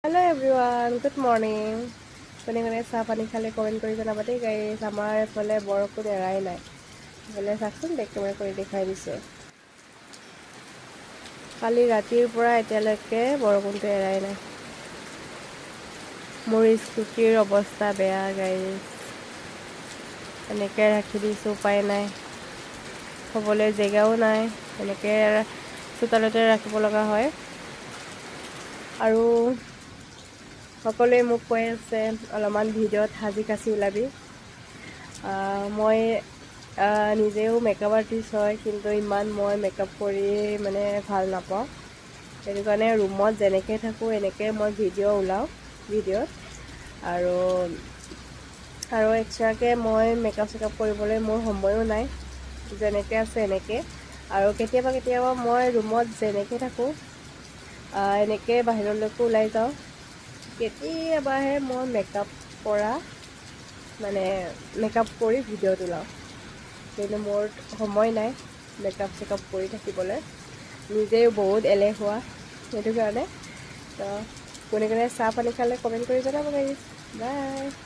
Hello everyone, good morning. কোনে কোনে চাহ পানী খালে কমেণ্ট কৰি জনাবা দেই গাইজ। আমাৰ এইফালে বৰষুণ এৰাই নাই। এইফালে চাওকচোন কেমেৰা কৰি দেখাই দিছে। কালি ৰাতিৰ পৰা এতিয়ালৈকে বৰষুণটো এৰাই নাই। মোৰ স্কুটিৰ অৱস্থা বেয়া গাইজ। এনেকৈ ৰাখি দিছোঁ, উপায় নাই, থ'বলৈ জেগাও নাই, এনেকৈ চোতালতে ৰাখিব লগা হয়। আৰু সকলোৱে মোক কৈ আছে অলপমান ভিডিঅ'ত সাজি কাচি ওলাবি। মই নিজেও মেকআপ আৰ্টিষ্ট হয়, কিন্তু ইমান মই মেকআপ কৰি মানে ভাল নাপাওঁ। সেইটো কাৰণে ৰুমত যেনেকৈ থাকোঁ এনেকৈ মই ভিডিঅ' ওলাওঁ ভিডিঅ'ত। আৰু এক্সট্ৰাকৈ মই মেকআপ চেকআপ কৰিবলৈ মোৰ সময়ো নাই, যেনেকৈ আছে এনেকৈ। আৰু কেতিয়াবা মই ৰুমত যেনেকৈ থাকোঁ এনেকৈ বাহিৰলৈকো ওলাই যাওঁ। কেতিয়াবাহে মই মেকআপ কৰি ভিডিঅ'ত ওলাওঁ, কিন্তু মোৰ সময় নাই মেকআপ চেকআপ কৰি থাকিবলৈ। নিজেও বহুত এলেহুৱা, সেইটো কাৰণে। তো কোনে কোনে চাহ পানী খালে কমেণ্ট কৰি জনাব গাইজ। বাই।